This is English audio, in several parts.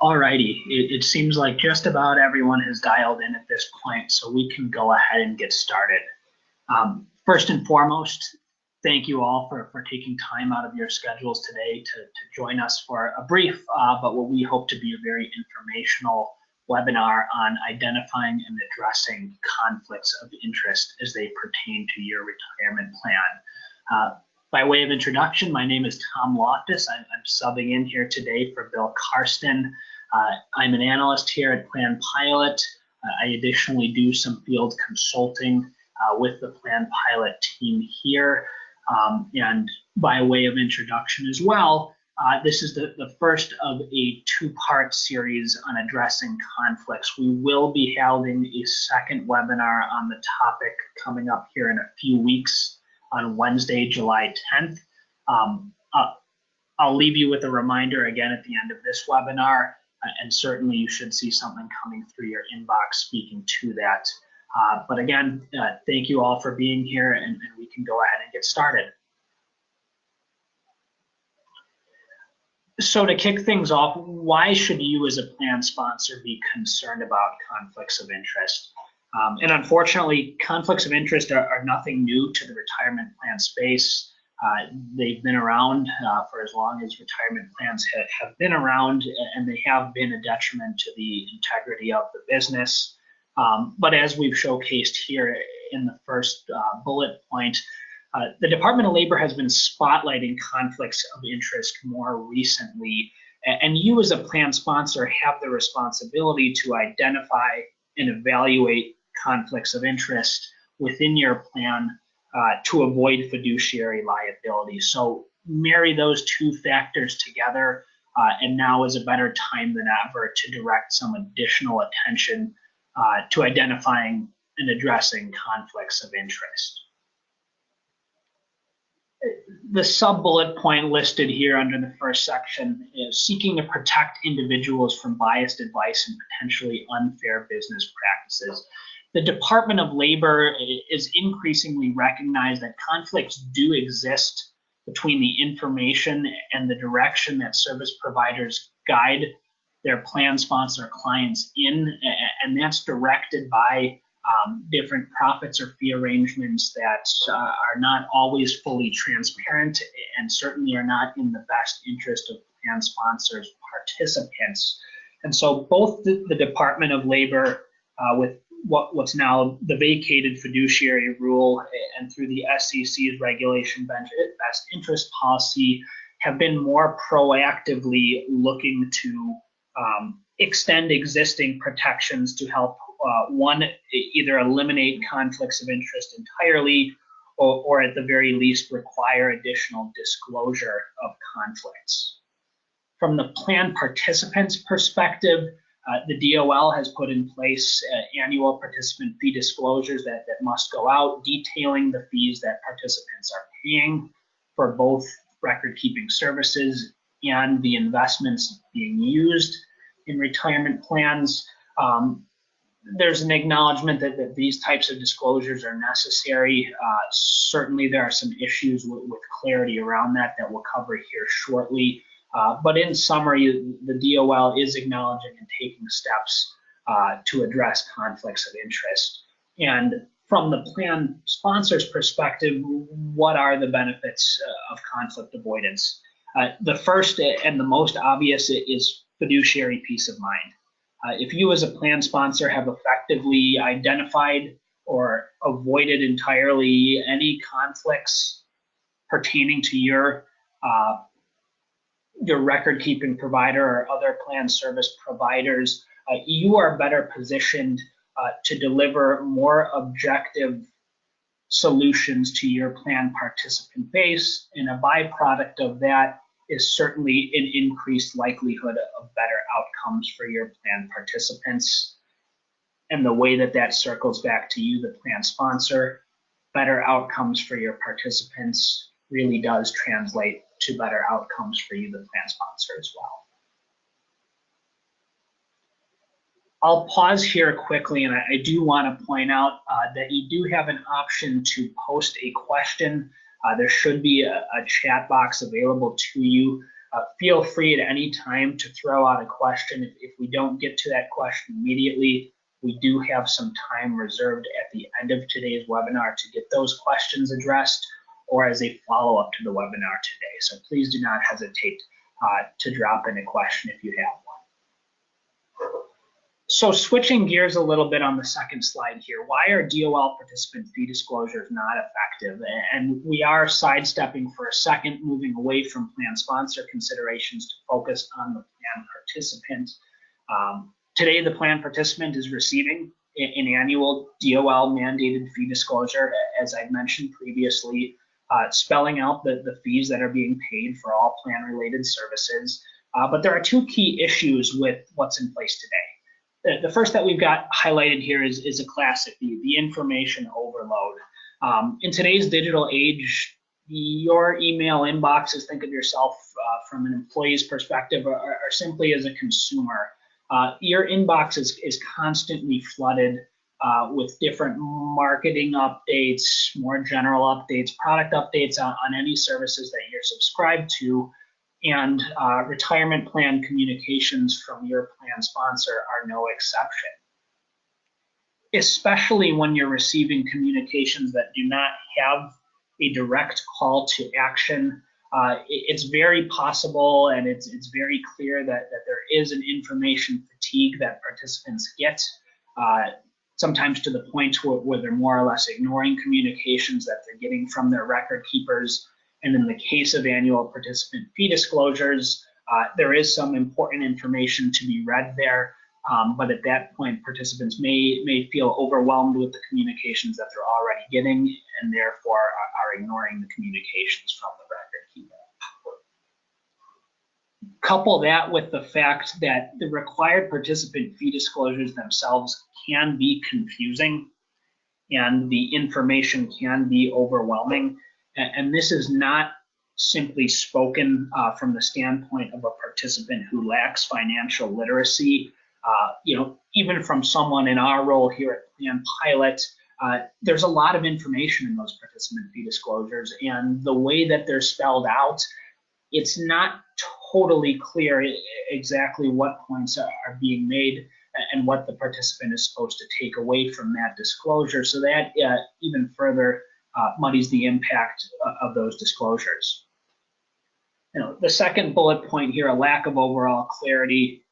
Alrighty, it seems like just about everyone has dialed in at this point, so we can go ahead and get started. First and foremost, thank you all for taking time out of your schedules today to join us for a brief, but what we hope to be a very informational webinar on identifying and addressing conflicts of interest as they pertain to your retirement plan. By way of introduction, my name is Tom Loftus. I'm subbing in here today for Bill Karsten. I'm an analyst here at Plan Pilot. I additionally do some field consulting with the Plan Pilot team here. And by way of introduction as well, this is the first of a two-part series on addressing conflicts. We will be holding a second webinar on the topic coming up here in a few weeks on Wednesday, July 10th. I'll leave you with a reminder again at the end of this webinar, and certainly you should see something coming through your inbox speaking to that. But again, thank you all for being here, and we can go ahead and get started. So to kick things off, why should you as a plan sponsor be concerned about conflicts of interest? And unfortunately, conflicts of interest are nothing new to the retirement plan space. They've been around for as long as retirement plans have been around, and they have been a detriment to the integrity of the business. But as we've showcased here in the first bullet point, the Department of Labor has been spotlighting conflicts of interest more recently, and you as a plan sponsor have the responsibility to identify and evaluate conflicts of interest within your plan to avoid fiduciary liability. So marry those two factors together, and now is a better time than ever to direct some additional attention to identifying and addressing conflicts of interest. The sub-bullet point listed here under the first section is seeking to protect individuals from biased advice and potentially unfair business practices. The Department of Labor is increasingly recognized that conflicts do exist between the information and the direction that service providers guide their plan sponsor clients in, and that's directed by different profits or fee arrangements that are not always fully transparent and certainly are not in the best interest of plan sponsors participants. And so both the Department of Labor with what's now the vacated fiduciary rule and through the SEC's regulation best interest policy have been more proactively looking to extend existing protections to help one, either eliminate conflicts of interest entirely or at the very least require additional disclosure of conflicts. From the plan participants' perspective, the DOL has put in place annual participant fee disclosures that must go out, detailing the fees that participants are paying for both record-keeping services and the investments being used in retirement plans. There's an acknowledgement that these types of disclosures are necessary. Certainly there are some issues with clarity around that we'll cover here shortly. But in summary, the DOL is acknowledging and taking steps to address conflicts of interest. And from the plan sponsor's perspective, what are the benefits of conflict avoidance? The first and the most obvious is fiduciary peace of mind. If you as a plan sponsor have effectively identified or avoided entirely any conflicts pertaining to your record-keeping provider or other plan service providers, you are better positioned to deliver more objective solutions to your plan participant base, and a byproduct of that is certainly an increased likelihood of better outcomes for your plan participants. And the way that circles back to you, the plan sponsor, better outcomes for your participants really does translate to better outcomes for you, the plan sponsor, as well. I'll pause here quickly, and I do want to point out that you do have an option to post a question. There should be a chat box available to you. Feel free at any time to throw out a question. If we don't get to that question immediately, we do have some time reserved at the end of today's webinar to get those questions addressed or as a follow-up to the webinar today. So please do not hesitate to drop in a question if you have one. So switching gears a little bit on the second slide here, why are DOL participant fee disclosures not effective? And we are sidestepping for a second, moving away from plan sponsor considerations to focus on the plan participant. Today, the plan participant is receiving an annual DOL mandated fee disclosure, as I mentioned previously, spelling out the fees that are being paid for all plan related services. But there are two key issues with what's in place today. The first that we've got highlighted here is a classic, the information overload. In today's digital age, your email inboxes, think of yourself from an employee's perspective, or simply as a consumer. Your inbox is constantly flooded with different marketing updates, more general updates, product updates on any services that you're subscribed to, and retirement plan communications from your plan sponsor are no exception. Especially when you're receiving communications that do not have a direct call to action, it's very possible and it's very clear that there is an information fatigue that participants get, sometimes to the point where they're more or less ignoring communications that they're getting from their record keepers. And in the case of annual participant fee disclosures, there is some important information to be read there, but at that point, participants may feel overwhelmed with the communications that they're already getting and therefore are ignoring the communications from the record keeper. Couple that with the fact that the required participant fee disclosures themselves can be confusing and the information can be overwhelming. And this is not simply spoken from the standpoint of a participant who lacks financial literacy. Even from someone in our role here at Plan Pilot, there's a lot of information in those participant fee disclosures, and the way that they're spelled out, it's not totally clear exactly what points are being made and what the participant is supposed to take away from that disclosure. So that even further muddies the impact of those disclosures. The second bullet point here, a lack of overall clarity,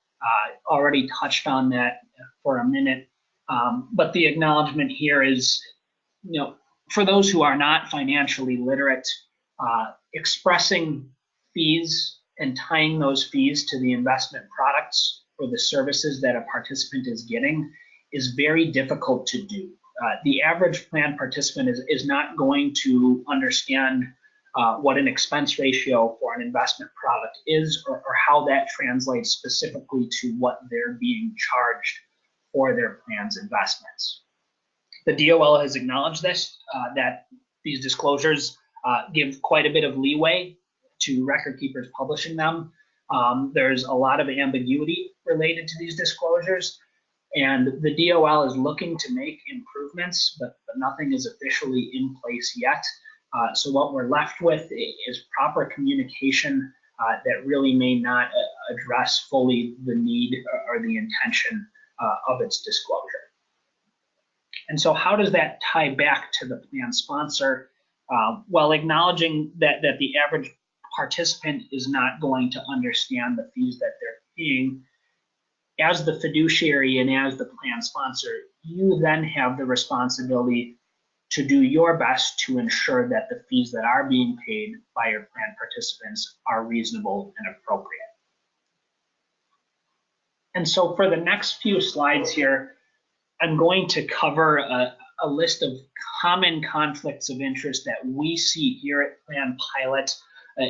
already touched on that for a minute, but the acknowledgement here is, for those who are not financially literate, expressing fees and tying those fees to the investment products or the services that a participant is getting is very difficult to do. The average plan participant is not going to understand what an expense ratio for an investment product is or how that translates specifically to what they're being charged for their plan's investments. The DOL has acknowledged this, that these disclosures give quite a bit of leeway to record keepers publishing them. There's a lot of ambiguity related to these disclosures, and the DOL is looking to make improvements, but nothing is officially in place yet. So what we're left with is proper communication that really may not address fully the need or the intention of its disclosure. And so how does that tie back to the plan sponsor? Well, acknowledging that the average participant is not going to understand the fees that they're paying, as the fiduciary and as the plan sponsor, you then have the responsibility to do your best to ensure that the fees that are being paid by your plan participants are reasonable and appropriate. And so for the next few slides here, I'm going to cover a list of common conflicts of interest that we see here at Plan Pilot,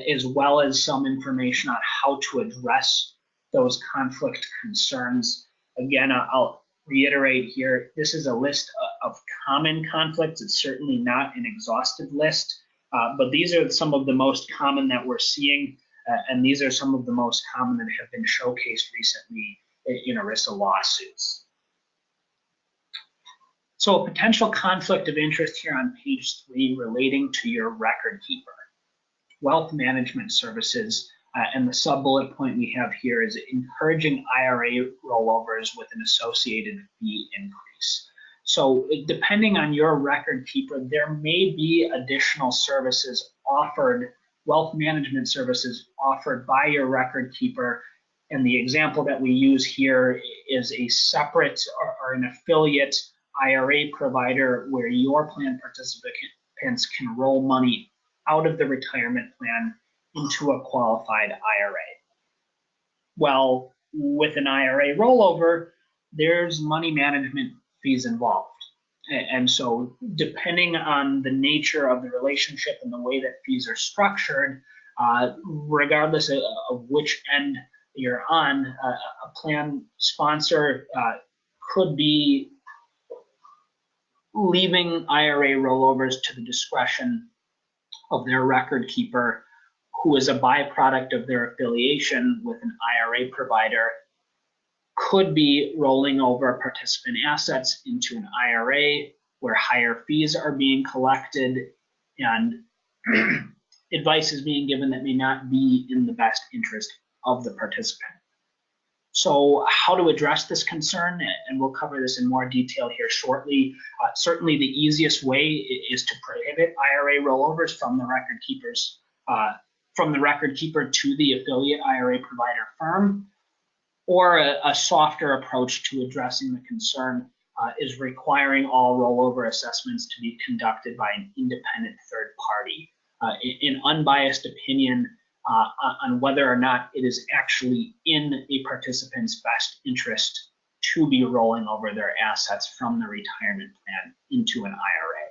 as well as some information on how to address those conflict concerns. Again, I'll reiterate here, this is a list of common conflicts. It's certainly not an exhaustive list, but these are some of the most common that we're seeing, and these are some of the most common that have been showcased recently in ERISA lawsuits. So a potential conflict of interest here on page 3 relating to your record keeper. Wealth management services And the sub-bullet point we have here is encouraging IRA rollovers with an associated fee increase. So depending on your record keeper, there may be additional services offered, wealth management services offered by your record keeper. And the example that we use here is a separate or an affiliate IRA provider where your plan participants can roll money out of the retirement plan into a qualified IRA. Well, with an IRA rollover, there's money management fees involved. And so depending on the nature of the relationship and the way that fees are structured, regardless of which end you're on, a plan sponsor could be leaving IRA rollovers to the discretion of their record keeper, who is a byproduct of their affiliation with an IRA provider, could be rolling over participant assets into an IRA where higher fees are being collected and advice is being given that may not be in the best interest of the participant. So how to address this concern, and we'll cover this in more detail here shortly. Certainly the easiest way is to prohibit IRA rollovers from the record keepers, from the record keeper to the affiliate IRA provider firm, or a softer approach to addressing the concern is requiring all rollover assessments to be conducted by an independent third party, an unbiased opinion on whether or not it is actually in a participant's best interest to be rolling over their assets from the retirement plan into an IRA.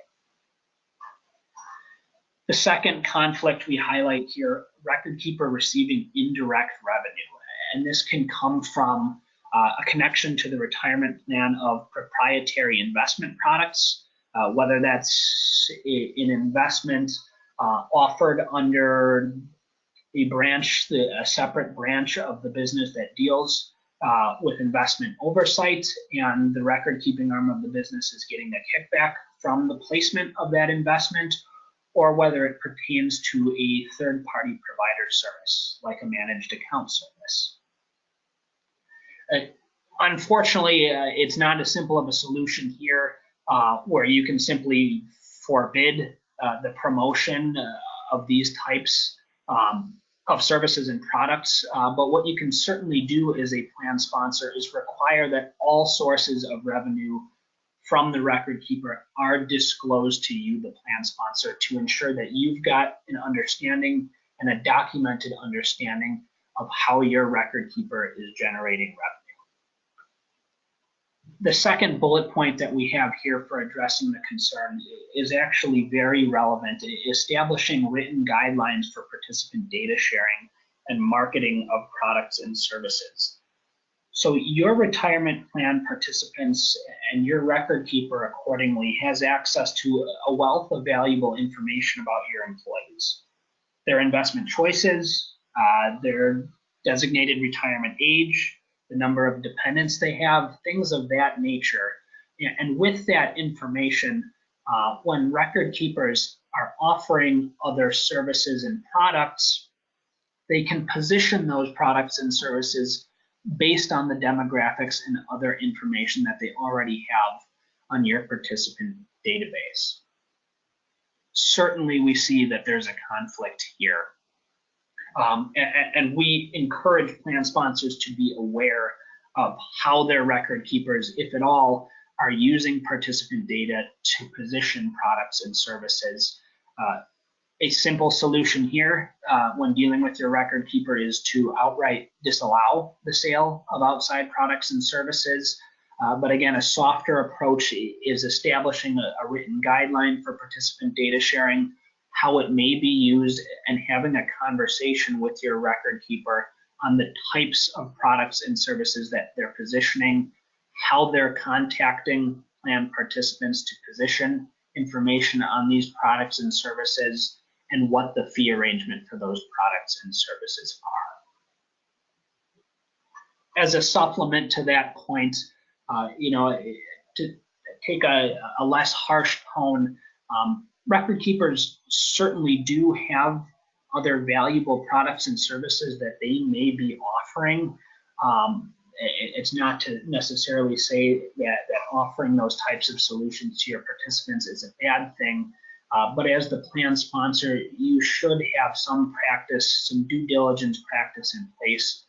The second conflict we highlight here, record keeper receiving indirect revenue. And this can come from a connection to the retirement plan of proprietary investment products, whether that's an investment offered under a separate branch of the business that deals with investment oversight, and the record keeping arm of the business is getting a kickback from the placement of that investment, or whether it pertains to a third-party provider service, like a managed account service. Unfortunately, it's not as simple of a solution here where you can simply forbid the promotion of these types of services and products. But what you can certainly do as a plan sponsor is require that all sources of revenue from the record keeper are disclosed to you, the plan sponsor, to ensure that you've got an understanding and a documented understanding of how your record keeper is generating revenue. The second bullet point that we have here for addressing the concern is actually very relevant, establishing written guidelines for participant data sharing and marketing of products and services. So your retirement plan participants and your record keeper accordingly has access to a wealth of valuable information about your employees, their investment choices, their designated retirement age, the number of dependents they have, things of that nature. And with that information, when record keepers are offering other services and products, they can position those products and services based on the demographics and other information that they already have on your participant database. Certainly we see that there's a conflict here. And we encourage plan sponsors to be aware of how their record keepers, if at all, are using participant data to position products and services. A simple solution here when dealing with your record keeper is to outright disallow the sale of outside products and services. But again, a softer approach is establishing a written guideline for participant data sharing, how it may be used, and having a conversation with your record keeper on the types of products and services that they're positioning, how they're contacting plan participants to position information on these products and services, and what the fee arrangement for those products and services are. As a supplement to that point, to take a less harsh tone, record keepers certainly do have other valuable products and services that they may be offering. It's not to necessarily say that offering those types of solutions to your participants is a bad thing, but as the plan sponsor, you should have some practice, some due diligence practice in place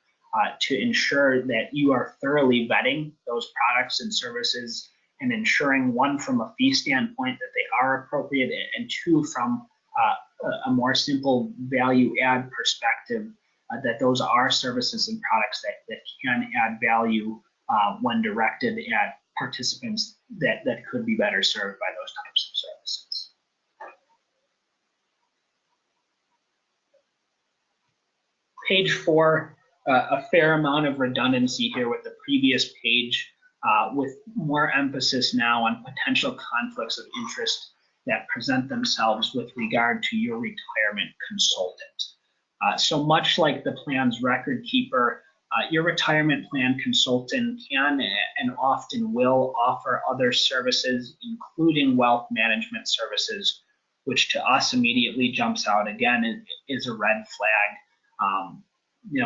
to ensure that you are thoroughly vetting those products and services and ensuring, one, from a fee standpoint that they are appropriate, and two, from a more simple value add perspective, that those are services and products that can add value when directed at participants that could be better served by those types of services. Page 4, a fair amount of redundancy here with the previous page, with more emphasis now on potential conflicts of interest that present themselves with regard to your retirement consultant. So much like the plan's record keeper, your retirement plan consultant can and often will offer other services, including wealth management services, which to us immediately jumps out again is a red flag.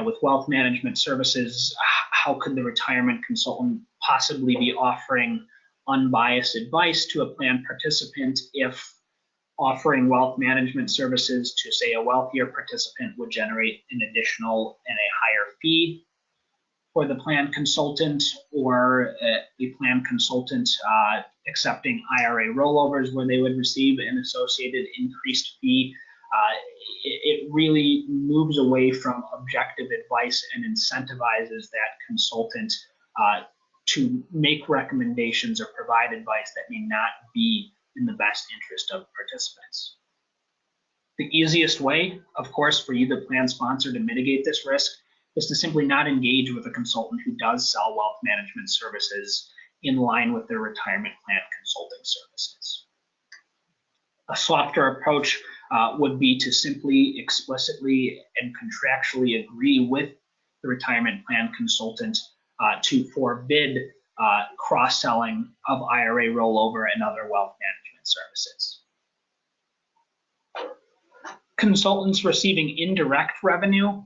With wealth management services, how could the retirement consultant possibly be offering unbiased advice to a plan participant if offering wealth management services to, say, a wealthier participant would generate an additional and a higher fee for the plan consultant, or a plan consultant accepting IRA rollovers where they would receive an associated increased fee? It really moves away from objective advice and incentivizes that consultant to make recommendations or provide advice that may not be in the best interest of participants. The easiest way, of course, for you, the plan sponsor, to mitigate this risk is to simply not engage with a consultant who does sell wealth management services in line with their retirement plan consulting services. A softer approach would be to simply explicitly and contractually agree with the retirement plan consultant to forbid cross-selling of IRA rollover and other wealth management services. Consultants receiving indirect revenue,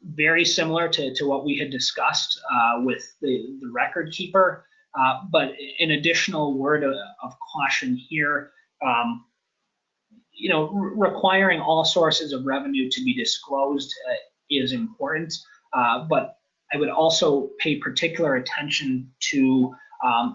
very similar to what we had discussed with the record keeper, but an additional word of caution here. Requiring all sources of revenue to be disclosed is important, but I would also pay particular attention to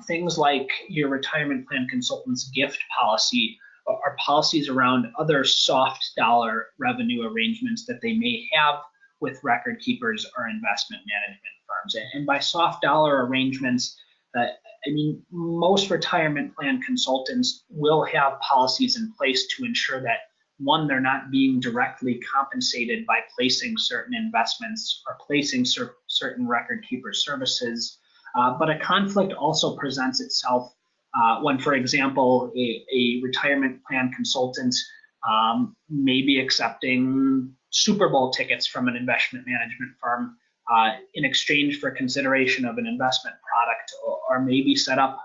things like your retirement plan consultant's gift policy, or policies around other soft dollar revenue arrangements that they may have with record keepers or investment management firms. And by soft dollar arrangements, I mean, most retirement plan consultants will have policies in place to ensure that, one, they're not being directly compensated by placing certain investments or placing certain record keeper services, but a conflict also presents itself when, for example, a retirement plan consultant may be accepting Super Bowl tickets from an investment management firm in exchange for consideration of an investment product, or maybe set up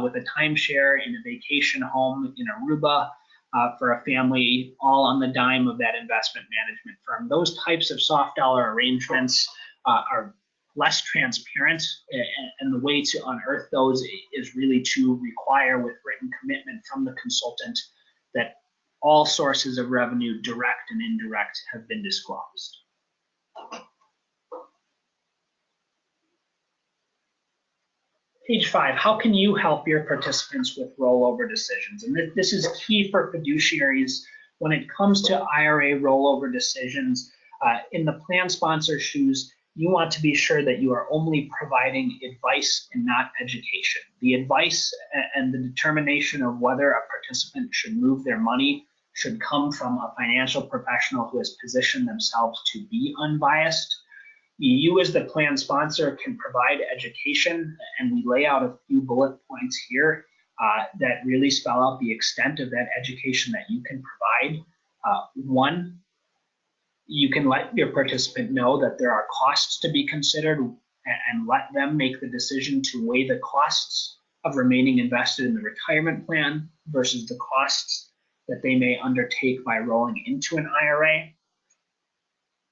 with a timeshare in a vacation home in Aruba for a family, all on the dime of that investment management firm. Those types of soft dollar arrangements are less transparent, and the way to unearth those is really to require, with written commitment from the consultant, that all sources of revenue, direct and indirect, have been disclosed. Page 5, how can you help your participants with rollover decisions? And this is key for fiduciaries when it comes to IRA rollover decisions. In the plan sponsor shoes, you want to be sure that you are only providing advice and not education. The advice and the determination of whether a participant should move their money should come from a financial professional who has positioned themselves to be unbiased. You, as the plan sponsor, can provide education, and we lay out a few bullet points here that really spell out the extent of that education that you can provide. One, you can let your participant know that there are costs to be considered, and let them make the decision to weigh the costs of remaining invested in the retirement plan versus the costs that they may undertake by rolling into an IRA.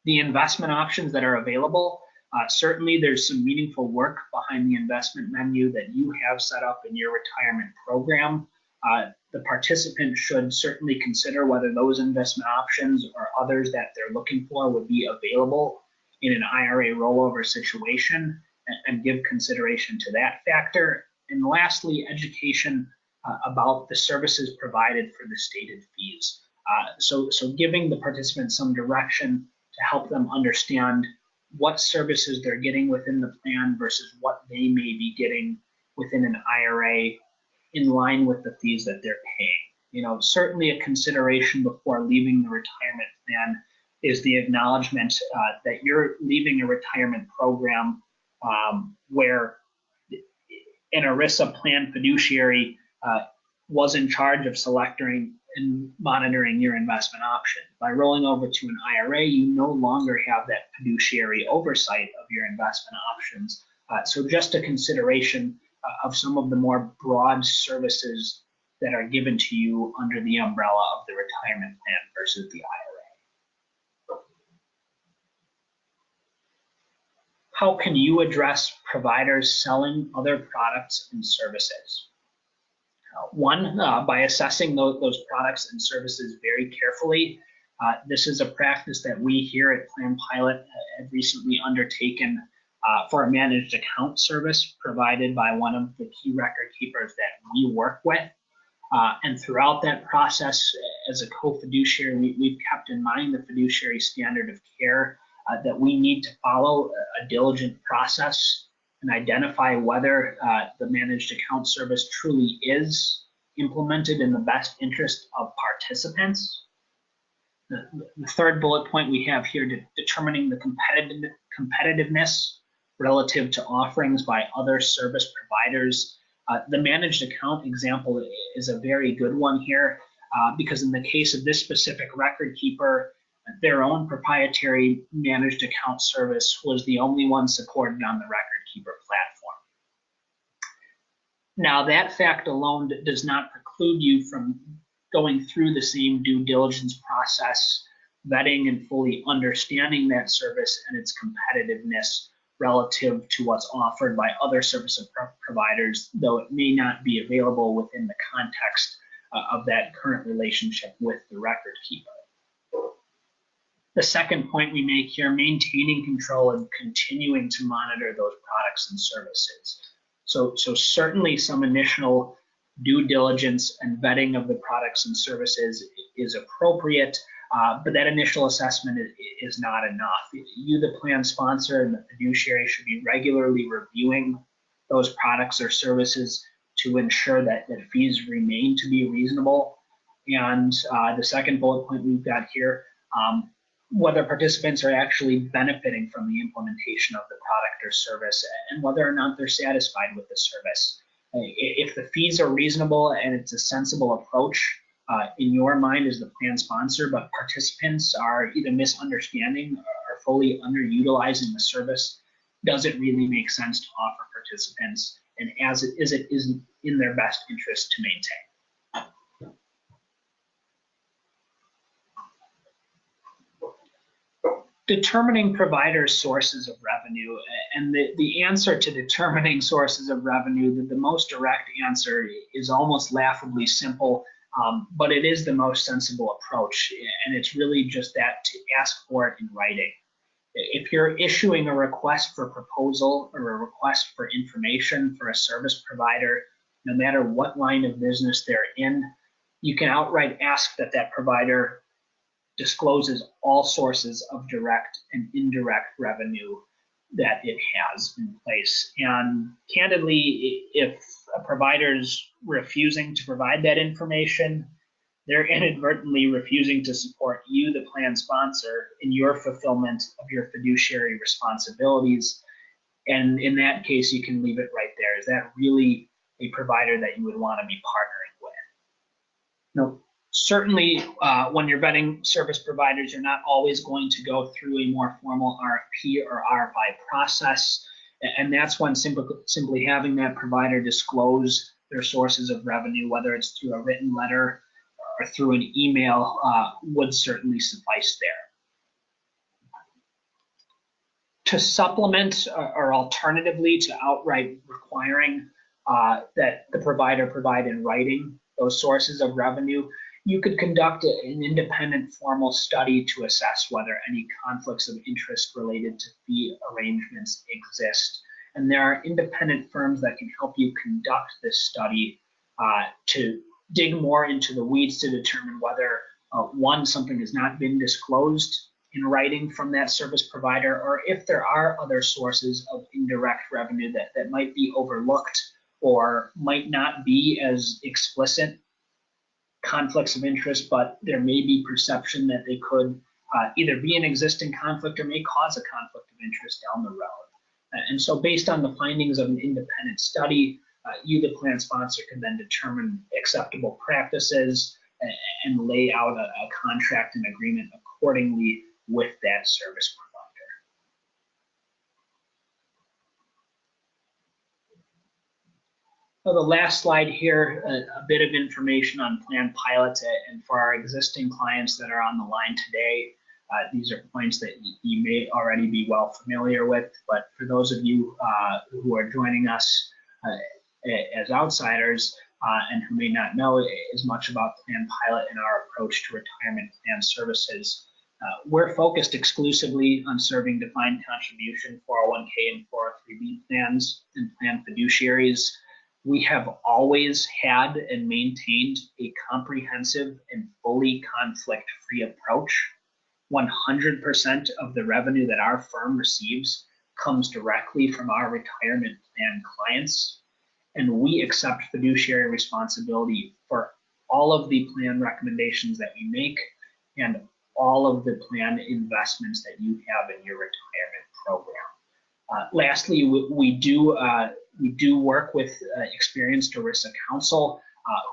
The investment options that are available, certainly there's some meaningful work behind the investment menu that you have set up in your retirement program. The participant should certainly consider whether those investment options or others that they're looking for would be available in an IRA rollover situation, and give consideration to that factor. And lastly, education about the services provided for the stated fees. So giving the participants some direction to help them understand what services they're getting within the plan versus what they may be getting within an IRA in line with the fees that they're paying. Certainly a consideration before leaving the retirement plan is the acknowledgement that you're leaving a retirement program where an ERISA plan fiduciary was in charge of selecting and monitoring your investment option. By rolling over to an IRA, you no longer have that fiduciary oversight of your investment options. So just a consideration of some of the more broad services that are given to you under the umbrella of the retirement plan versus the IRA. How can you address providers selling other products and services? One, by assessing those products and services very carefully. This is a practice that we here at Plan Pilot have recently undertaken for a managed account service provided by one of the key record keepers that we work with. And throughout that process, as a co-fiduciary, we've kept in mind the fiduciary standard of care that we need to follow a diligent process and identify whether the managed account service truly is implemented in the best interest of participants. The third bullet point we have here, determining the competitiveness relative to offerings by other service providers. The managed account example is a very good one here because in the case of this specific record keeper, their own proprietary managed account service was the only one supported on the record keeper platform. Now, that fact alone does not preclude you from going through the same due diligence process, vetting and fully understanding that service and its competitiveness relative to what's offered by other service providers, though it may not be available within the context of that current relationship with the record keeper. The second point we make here, maintaining control and continuing to monitor those products and services. So certainly some initial due diligence and vetting of the products and services is appropriate, but that initial assessment is not enough. You, the plan sponsor, and the fiduciary should be regularly reviewing those products or services to ensure that fees remain to be reasonable. And the second bullet point we've got here, whether participants are actually benefiting from the implementation of the product or service and whether or not they're satisfied with the service. If the fees are reasonable and it's a sensible approach in your mind as the plan sponsor, but participants are either misunderstanding or fully underutilizing the service, does it really make sense to offer participants, and is it in their best interest to maintain? Determining providers' sources of revenue, and the answer to determining sources of revenue, the most direct answer is almost laughably simple, but it is the most sensible approach, and it's really just that, to ask for it in writing. If you're issuing a request for proposal or a request for information for a service provider, no matter what line of business they're in, you can outright ask that that provider discloses all sources of direct and indirect revenue that it has in place. And candidly, if a provider's refusing to provide that information, they're inadvertently refusing to support you, the plan sponsor, in your fulfillment of your fiduciary responsibilities. And in that case, you can leave it right there. Is that really a provider that you would want to be partnering with? No. Certainly, when you're vetting service providers, you're not always going to go through a more formal RFP or RFI process, and that's when simply having that provider disclose their sources of revenue, whether it's through a written letter or through an email would certainly suffice there. To supplement or alternatively to outright requiring that the provider provide in writing those sources of revenue, you could conduct an independent formal study to assess whether any conflicts of interest related to fee arrangements exist. And there are independent firms that can help you conduct this study to dig more into the weeds to determine whether, one, something has not been disclosed in writing from that service provider, or if there are other sources of indirect revenue that might be overlooked or might not be as explicit conflicts of interest, but there may be perception that they could either be an existing conflict or may cause a conflict of interest down the road. And so based on the findings of an independent study, you, the plan sponsor, can then determine acceptable practices and lay out a contract and agreement accordingly with that service provider. So the last slide here, a bit of information on plan pilots, and for our existing clients that are on the line today, these are points that you may already be well familiar with, but for those of you who are joining us as outsiders and who may not know as much about Plan Pilot and our approach to retirement plan services, we're focused exclusively on serving defined contribution 401k and 403b plans and plan fiduciaries. We have always had and maintained a comprehensive and fully conflict-free approach. 100% of the revenue that our firm receives comes directly from our retirement plan clients, and we accept fiduciary responsibility for all of the plan recommendations that we make and all of the plan investments that you have in your retirement program. Lastly, we do work with experienced ERISA counsel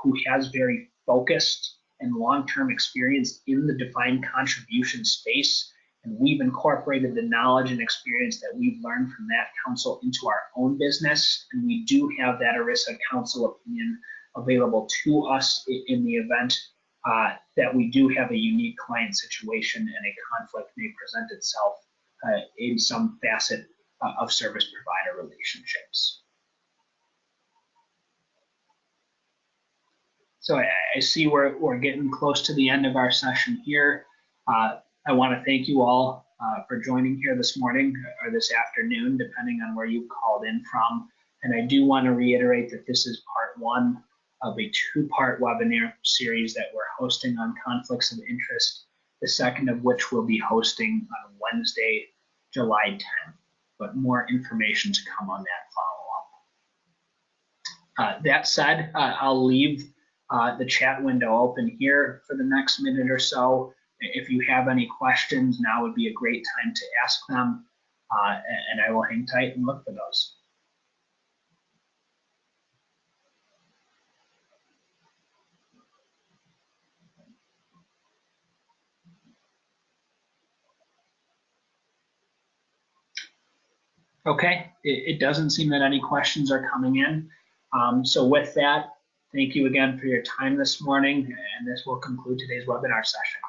who has very focused and long-term experience in the defined contribution space, and we've incorporated the knowledge and experience that we've learned from that counsel into our own business, and we do have that ERISA counsel opinion available to us in the event that we do have a unique client situation and a conflict may present itself in some facet of service provider relationships. So I see we're getting close to the end of our session here. I want to thank you all for joining here this morning or this afternoon, depending on where you called in from. And I do want to reiterate that this is part one of a two-part webinar series that we're hosting on conflicts of interest, the second of which we'll be hosting on Wednesday, July 10th. But more information to come on that follow-up. That said, I'll leave the chat window open here for the next minute or so. If you have any questions, now would be a great time to ask them, and I will hang tight and look for those. Okay, it doesn't seem that any questions are coming in. So with that, thank you again for your time this morning, and this will conclude today's webinar session.